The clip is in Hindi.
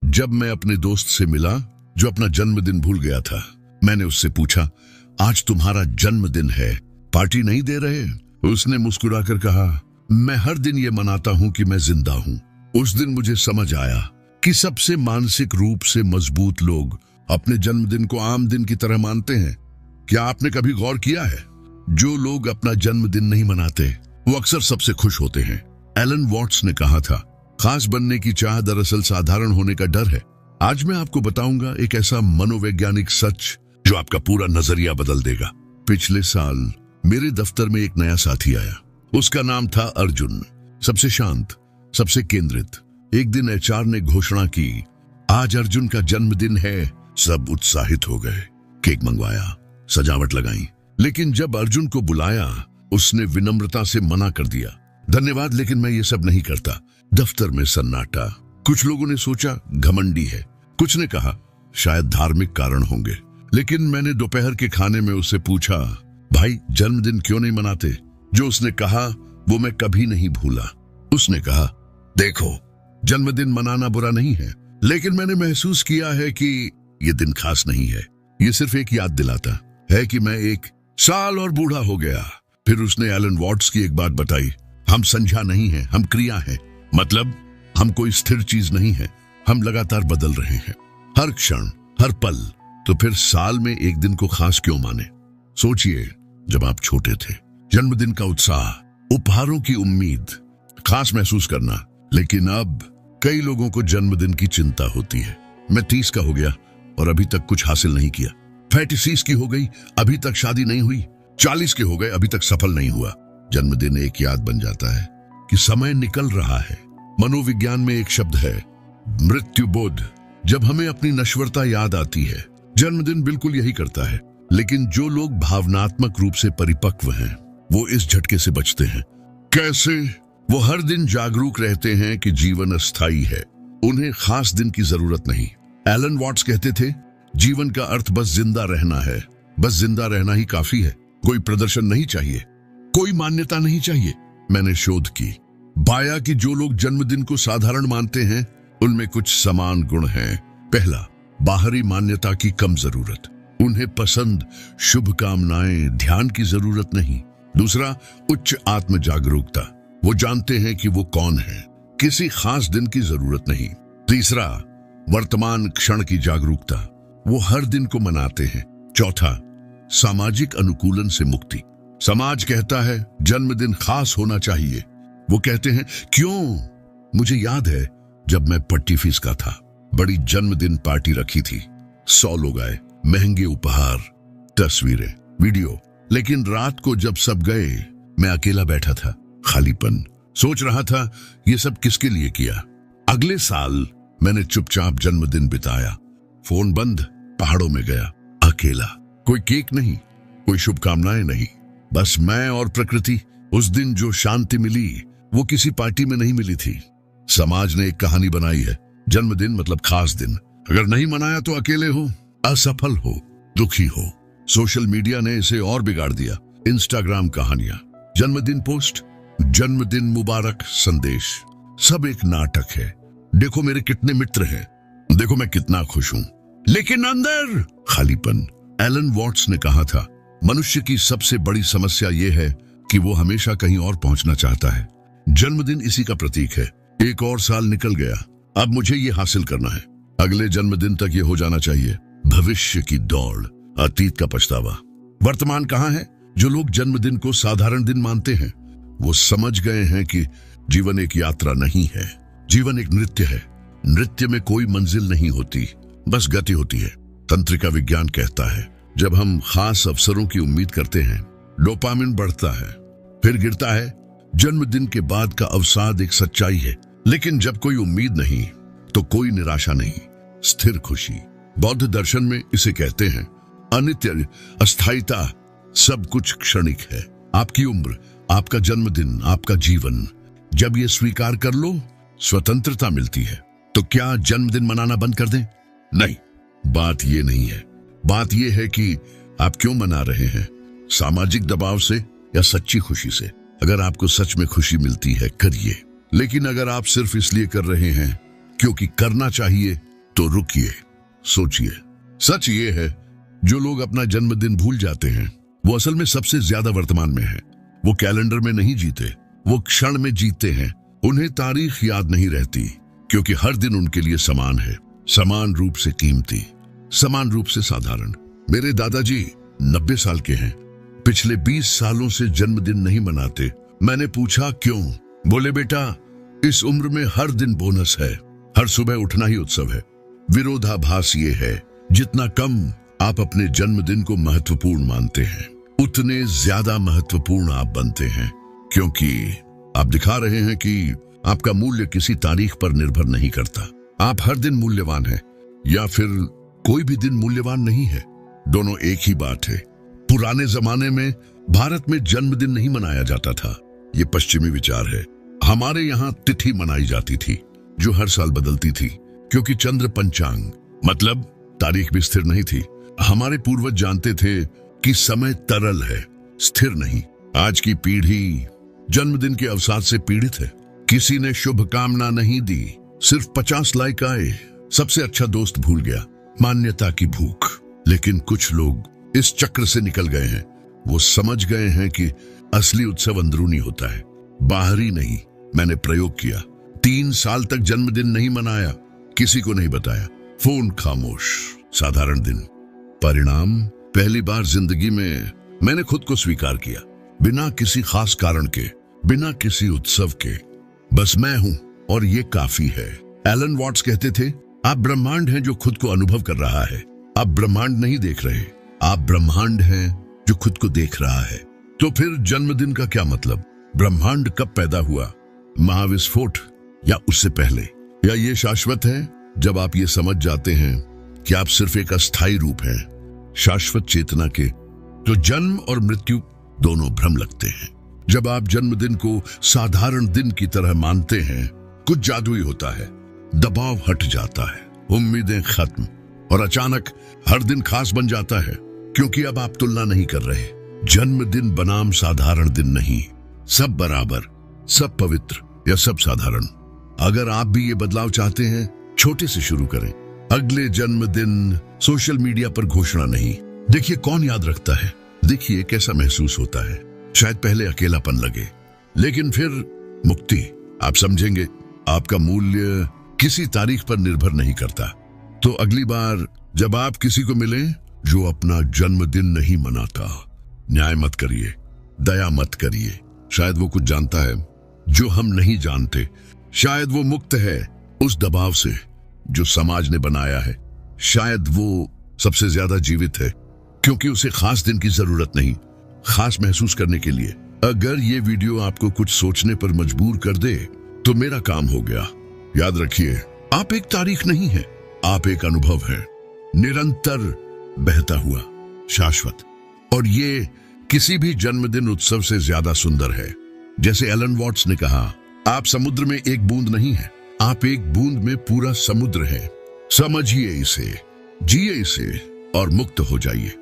जब मैं अपने दोस्त से मिला जो अपना जन्मदिन भूल गया था, मैंने उससे पूछा, आज तुम्हारा जन्मदिन है, पार्टी नहीं दे रहे? उसने मुस्कुराकर कहा, मैं हर दिन ये मनाता हूं कि मैं जिंदा हूं। उस दिन मुझे समझ आया कि सबसे मानसिक रूप से मजबूत लोग अपने जन्मदिन को आम दिन की तरह मानते हैं। क्या आपने कभी गौर किया है, जो लोग अपना जन्मदिन नहीं मनाते वो अक्सर सबसे खुश होते हैं। एलन वॉट्स ने कहा था, खास बनने की चाह दरअसल साधारण होने का डर है। आज मैं आपको बताऊंगा एक ऐसा मनोवैज्ञानिक सच जो आपका पूरा नजरिया बदल देगा। पिछले साल मेरे दफ्तर में एक नया साथी आया। उसका नाम था अर्जुन। सबसे शांत, सबसे केंद्रित। एक दिन एचआर ने घोषणा की, आज अर्जुन का जन्मदिन है। सब उत्साहित हो गए, केक मंगवाया, सजावट लगाई। लेकिन जब अर्जुन को बुलाया, उसने विनम्रता से मना कर दिया, धन्यवाद लेकिन मैं ये सब नहीं करता। दफ्तर में सन्नाटा। कुछ लोगों ने सोचा घमंडी है, कुछ ने कहा शायद धार्मिक कारण होंगे। लेकिन मैंने दोपहर के खाने में उससे पूछा, भाई जन्मदिन क्यों नहीं मनाते? जो उसने कहा वो मैं कभी नहीं भूला। उसने कहा, देखो जन्मदिन मनाना बुरा नहीं है, लेकिन मैंने महसूस किया है कि ये दिन खास नहीं है। ये सिर्फ एक याद दिलाता है कि मैं 1 साल और बूढ़ा हो गया। फिर उसने एलन वॉट्स की एक बात बताई, हम संख्या नहीं है, हम क्रिया है। मतलब हम कोई स्थिर चीज नहीं है, हम लगातार बदल रहे हैं, हर क्षण, हर पल। तो फिर साल में एक दिन को खास क्यों माने? सोचिए, जब आप छोटे थे, जन्मदिन का उत्साह, उपहारों की उम्मीद, खास महसूस करना। लेकिन अब कई लोगों को जन्मदिन की चिंता होती है। मैं 30 का हो गया और अभी तक कुछ हासिल नहीं किया। 36 की हो गई, अभी तक शादी नहीं हुई। 40 के हो गए, अभी तक सफल नहीं हुआ। जन्मदिन एक याद बन जाता है कि समय निकल रहा है। मनोविज्ञान में एक शब्द है, मृत्युबोध। जब हमें अपनी नश्वरता याद आती है, जन्मदिन बिल्कुल यही करता है। लेकिन जो लोग भावनात्मक रूप से परिपक्व हैं, वो इस झटके से बचते हैं। कैसे? वो हर दिन जागरूक रहते हैं कि जीवन अस्थायी है, उन्हें खास दिन की जरूरत नहीं। एलन वॉट्स कहते थे, जीवन का अर्थ बस जिंदा रहना है, बस जिंदा रहना ही काफी है। कोई प्रदर्शन नहीं चाहिए, कोई मान्यता नहीं चाहिए। मैंने शोध की, पाया कि जो लोग जन्मदिन को साधारण मानते हैं, उनमें कुछ समान गुण हैं। पहला, बाहरी मान्यता की कम जरूरत। उन्हें पसंद, शुभकामनाएं, ध्यान की जरूरत नहीं। दूसरा, उच्च आत्म जागरूकता। वो जानते हैं कि वो कौन है, किसी खास दिन की जरूरत नहीं। तीसरा, वर्तमान क्षण की जागरूकता। वो हर दिन को मनाते हैं। चौथा, सामाजिक अनुकूलन से मुक्ति। समाज कहता है जन्मदिन खास होना चाहिए। वो कहते हैं क्यों? मुझे याद है जब मैं पट्टी फीस का था, बड़ी जन्मदिन पार्टी रखी थी। 100 लोग आए, महंगे उपहार, तस्वीरें, वीडियो। लेकिन रात को जब सब गए, मैं अकेला बैठा था, खालीपन। सोच रहा था ये सब किसके लिए किया। अगले साल मैंने चुपचाप जन्मदिन बिताया, फोन बंद, पहाड़ों में गया, अकेला। कोई केक नहीं, कोई शुभकामनाएं नहीं, बस मैं और प्रकृति। उस दिन जो शांति मिली, वो किसी पार्टी में नहीं मिली थी। समाज ने एक कहानी बनाई है, जन्मदिन मतलब खास दिन। अगर नहीं मनाया तो अकेले हो, असफल हो, दुखी हो। सोशल मीडिया ने इसे और बिगाड़ दिया। इंस्टाग्राम कहानियां, जन्मदिन पोस्ट, जन्मदिन मुबारक संदेश, सब एक नाटक है। देखो मेरे कितने मित्र हैं, देखो मैं कितना खुश हूं, लेकिन अंदर खालीपन। एलन वॉट्स ने कहा था, मनुष्य की सबसे बड़ी समस्या यह है कि वो हमेशा कहीं और पहुंचना चाहता है। जन्मदिन इसी का प्रतीक है। एक और साल निकल गया, अब मुझे ये हासिल करना है, अगले जन्मदिन तक ये हो जाना चाहिए। भविष्य की दौड़, अतीत का पछतावा। वर्तमान कहाँ है? जो लोग जन्मदिन को साधारण दिन मानते हैं, वो समझ गए हैं कि जीवन एक यात्रा नहीं है, जीवन एक नृत्य है। नृत्य में कोई मंजिल नहीं होती, बस गति होती है। तंत्रिका विज्ञान कहता है, जब हम खास अवसरों की उम्मीद करते हैं, डोपामिन बढ़ता है, फिर गिरता है। जन्मदिन के बाद का अवसाद एक सच्चाई है, लेकिन जब कोई उम्मीद नहीं तो कोई निराशा नहीं, स्थिर खुशी। बौद्ध दर्शन में इसे कहते हैं अनित्य, अस्थायिता। सब कुछ क्षणिक है। आपकी उम्र, आपका जन्मदिन, आपका जीवन। जब ये स्वीकार कर लो, स्वतंत्रता मिलती है। तो क्या जन्मदिन मनाना बंद कर दें? नहीं, बात ये नहीं है। बात ये है कि आप क्यों मना रहे हैं, सामाजिक दबाव से या सच्ची खुशी से। अगर आपको सच में खुशी मिलती है, करिए। लेकिन अगर आप सिर्फ इसलिए कर रहे हैं क्योंकि करना चाहिए, तो रुकिए, सोचिए। सच ये है, जो लोग अपना जन्मदिन भूल जाते हैं वो असल में सबसे ज्यादा वर्तमान में है। वो कैलेंडर में नहीं जीते, वो क्षण में जीते हैं। उन्हें तारीख याद नहीं रहती, क्योंकि हर दिन उनके लिए समान है, समान रूप से कीमती, समान रूप से साधारण। मेरे दादाजी 90 साल के हैं, पिछले 20 सालों से जन्मदिन नहीं मनाते। मैंने पूछा क्यों? बोले बेटा, इस उम्र में हर दिन बोनस है, हर सुबह उठना ही उत्सव है। विरोधाभास ये है, जितना कम आप अपने जन्मदिन को महत्वपूर्ण मानते हैं, उतने ज्यादा महत्वपूर्ण आप बनते हैं, क्योंकि आप दिखा रहे हैं कि आपका मूल्य किसी तारीख पर निर्भर नहीं करता। आप हर दिन मूल्यवान हैं, या फिर कोई भी दिन मूल्यवान नहीं है। दोनों एक ही बात है। पुराने जमाने में भारत में जन्मदिन नहीं मनाया जाता था, ये पश्चिमी विचार है। हमारे यहाँ तिथि मनाई जाती थी, जो हर साल बदलती थी, क्योंकि चंद्र पंचांग मतलब तारीख भी स्थिर नहीं थी। हमारे पूर्वज जानते थे कि समय तरल है, स्थिर नहीं। आज की पीढ़ी जन्मदिन के अवसाद से पीड़ित है। किसी ने शुभकामना नहीं दी, सिर्फ 50 लाइक आए। सबसे अच्छा दोस्त भूल गया, मान्यता की भूख। लेकिन कुछ लोग इस चक्र से निकल गए हैं। वो समझ गए हैं कि असली उत्सव अंदरूनी होता है, बाहरी नहीं। मैंने प्रयोग किया, 3 साल तक जन्मदिन नहीं मनाया, किसी को नहीं बताया, फोन खामोश, साधारण दिन। परिणाम, पहली बार जिंदगी में मैंने खुद को स्वीकार किया, बिना किसी खास कारण के, बिना किसी उत्सव के। बस मैं हूं और ये काफी है। एलन वॉट्स कहते थे, आप ब्रह्मांड हैं जो खुद को अनुभव कर रहा है। आप ब्रह्मांड नहीं देख रहे, आप ब्रह्मांड हैं जो खुद को देख रहा है। तो फिर जन्मदिन का क्या मतलब? ब्रह्मांड कब पैदा हुआ? महाविस्फोट या उससे पहले? या ये शाश्वत है जब आप ये समझ जाते हैं कि आप सिर्फ एक अस्थायी रूप हैं शाश्वत चेतना के, तो जन्म और मृत्यु दोनों भ्रम लगते हैं। जब आप जन्मदिन को साधारण दिन की तरह मानते हैं, कुछ जादुई होता है। दबाव हट जाता है, उम्मीदें खत्म, और अचानक हर दिन खास बन जाता है, क्योंकि अब आप तुलना नहीं कर रहे। जन्मदिन बनाम साधारण दिन नहीं, सब बराबर, सब पवित्र या सब साधारण। अगर आप भी ये बदलाव चाहते हैं, छोटे से शुरू करें। अगले जन्मदिन सोशल मीडिया पर घोषणा नहीं। देखिए कौन याद रखता है, देखिए कैसा महसूस होता है। शायद पहले अकेलापन लगे, लेकिन फिर मुक्ति। आप समझेंगे आपका मूल्य किसी तारीख पर निर्भर नहीं करता। तो अगली बार जब आप किसी को मिलें जो अपना जन्मदिन नहीं मनाता, न्याय मत करिए, दया मत करिए। शायद वो कुछ जानता है जो हम नहीं जानते। शायद वो मुक्त है उस दबाव से जो समाज ने बनाया है। शायद वो सबसे ज्यादा जीवित है, क्योंकि उसे खास दिन की जरूरत नहीं, खास महसूस करने के लिए। अगर ये वीडियो आपको कुछ सोचने पर मजबूर कर दे, तो मेरा काम हो गया। याद रखिए, आप एक तारीख नहीं है, आप एक अनुभव है, निरंतर बहता हुआ, शाश्वत। और ये किसी भी जन्मदिन उत्सव से ज्यादा सुंदर है। जैसे एलन वॉट्स ने कहा, आप समुद्र में एक बूंद नहीं है, आप एक बूंद में पूरा समुद्र है। समझिए इसे, जिए इसे और मुक्त हो जाइए।